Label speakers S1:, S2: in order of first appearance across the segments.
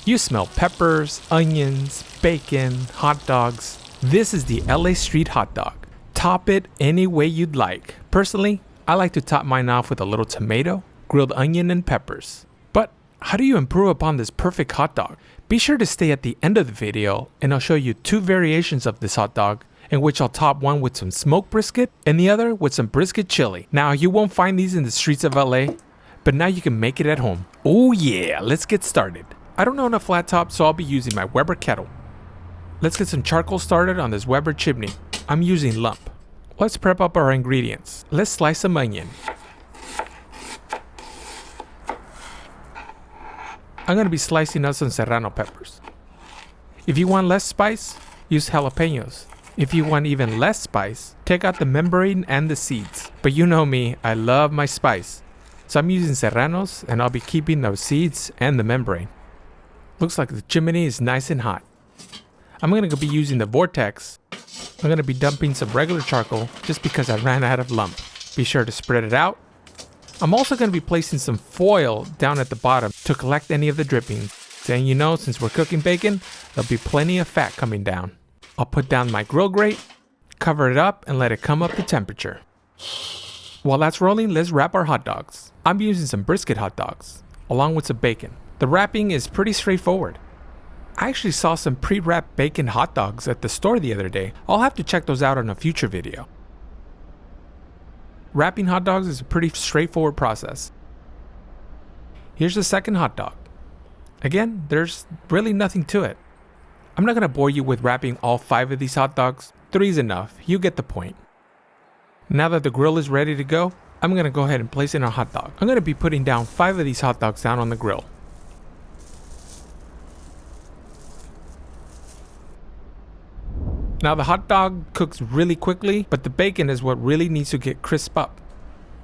S1: You smell peppers, onions, bacon, hot dogs. This is the LA Street Hot Dog. Top it any way you'd like. Personally, I like to top mine off with a little tomato, grilled onion, and peppers. But how do you improve upon this perfect hot dog? Be sure to stay at the end of the video and I'll show you two variations of this hot dog, in which I'll top one with some smoked brisket and the other with some brisket chili. Now, you won't find these in the streets of LA, but now you can make it at home. Oh yeah, let's get started. I don't own a flat top, so I'll be using my Weber kettle. Let's get some charcoal started on this Weber chimney. I'm using lump. Let's prep up our ingredients. Let's slice some onion. I'm going to be slicing up some serrano peppers. If you want less spice, use jalapenos. If you want even less spice, take out the membrane and the seeds. But you know me, I love my spice. So I'm using serranos and I'll be keeping those seeds and the membrane. Looks like the chimney is nice and hot. I'm going to be using the Vortex. I'm going to be dumping some regular charcoal just because I ran out of lump. Be sure to spread it out. I'm also going to be placing some foil down at the bottom to collect any of the drippings. Then you know, since we're cooking bacon, there'll be plenty of fat coming down. I'll put down my grill grate, cover it up, and let it come up to temperature. While that's rolling, let's wrap our hot dogs. I'm using some brisket hot dogs, along with some bacon. The wrapping is pretty straightforward. I actually saw some pre-wrapped bacon hot dogs at the store the other day. I'll have to check those out on a future video. Wrapping hot dogs is a pretty straightforward process. Here's the second hot dog. Again, there's really nothing to it. I'm not going to bore you with wrapping all 5 of these hot dogs. 3's enough. You get the point. Now that the grill is ready to go, I'm going to go ahead and place in our hot dog. I'm going to be putting down 5 of these hot dogs down on the grill. Now the hot dog cooks really quickly, but the bacon is what really needs to get crisp up.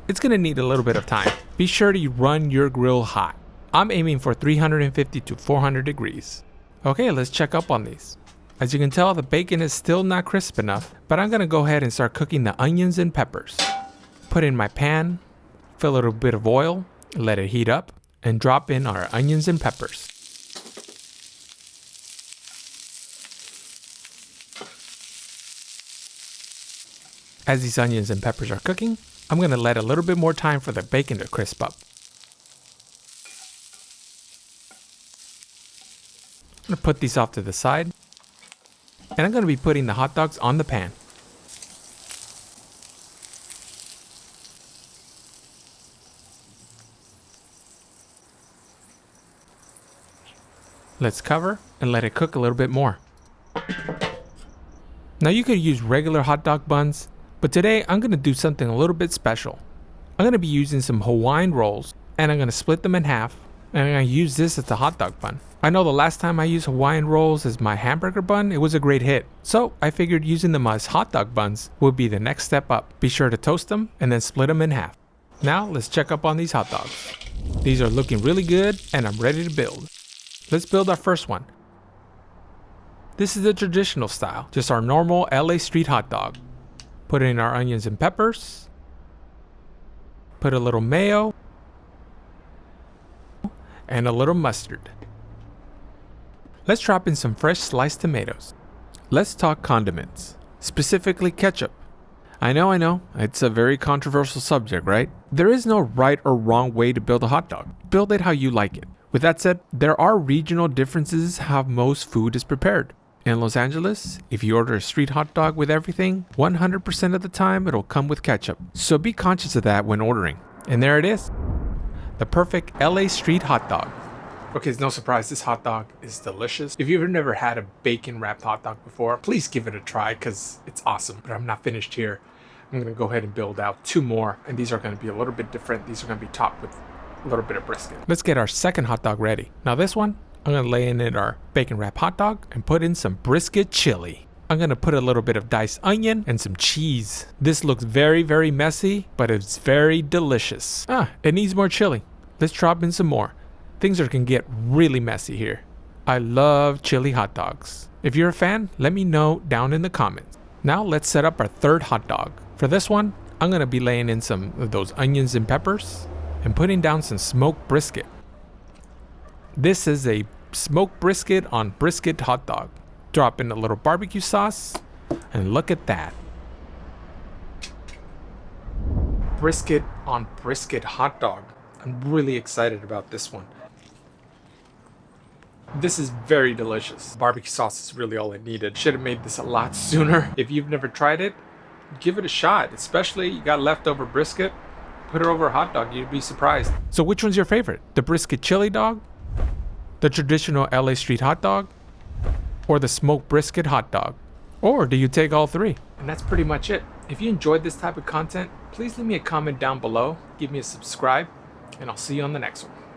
S1: It's going to need a little bit of time. Be sure to run your grill hot. I'm aiming for 350 to 400 degrees. Okay, let's check up on these. As you can tell, the bacon is still not crisp enough, but I'm going to go ahead and start cooking the onions and peppers. Put in my pan, fill a little bit of oil, let it heat up, and drop in our onions and peppers. As these onions and peppers are cooking, I'm going to let a little bit more time for the bacon to crisp up. I'm going to put these off to the side, and I'm going to be putting the hot dogs on the pan. Let's cover and let it cook a little bit more. Now you could use regular hot dog buns, but today I'm going to do something a little bit special. I'm going to be using some Hawaiian rolls, and I'm going to split them in half, and I'm going to use this as the hot dog bun. I know the last time I used Hawaiian rolls as my hamburger bun, it was a great hit. So I figured using them as hot dog buns would be the next step up. Be sure to toast them and then split them in half. Now let's check up on these hot dogs. These are looking really good and I'm ready to build. Let's build our first one. This is the traditional style, just our normal LA Street hot dog. Put in our onions and peppers. Put a little mayo. And a little mustard. Let's drop in some fresh sliced tomatoes. Let's talk condiments, specifically ketchup. I know, it's a very controversial subject, right? There is no right or wrong way to build a hot dog. Build it how you like it. With that said, there are regional differences how most food is prepared. In Los Angeles, if you order a street hot dog with everything, 100% of the time it'll come with ketchup. So be conscious of that when ordering. And there it is. The perfect LA Street hot dog. Okay, it's no surprise, this hot dog is delicious. If you've never had a bacon wrapped hot dog before, please give it a try because it's awesome. But I'm not finished here. I'm gonna go ahead and build out 2 more, and these are gonna be a little bit different. These are gonna be topped with a little bit of brisket. Let's get our second hot dog ready. Now this one, I'm gonna lay in it our bacon wrap hot dog and put in some brisket chili. I'm gonna put a little bit of diced onion and some cheese. This looks very, very messy, but it's very delicious. It needs more chili. Let's drop in some more. Things are gonna get really messy here. I love chili hot dogs. If you're a fan, let me know down in the comments. Now let's set up our third hot dog. For this one, I'm gonna be laying in some of those onions and peppers and putting down some smoked brisket. This is a smoked brisket on brisket hot dog. Drop in a little barbecue sauce, and look at that. Brisket on brisket hot dog. I'm really excited about this one. This is very delicious. Barbecue sauce is really all I needed. Should have made this a lot sooner. If you've never tried it, give it a shot. Especially you got leftover brisket, put it over a hot dog, you'd be surprised. So which one's your favorite? The brisket chili dog? The traditional LA street hot dog? Or the smoked brisket hot dog? Or do you take all three? And that's pretty much it. If you enjoyed this type of content, please leave me a comment down below, give me a subscribe, and I'll see you on the next one.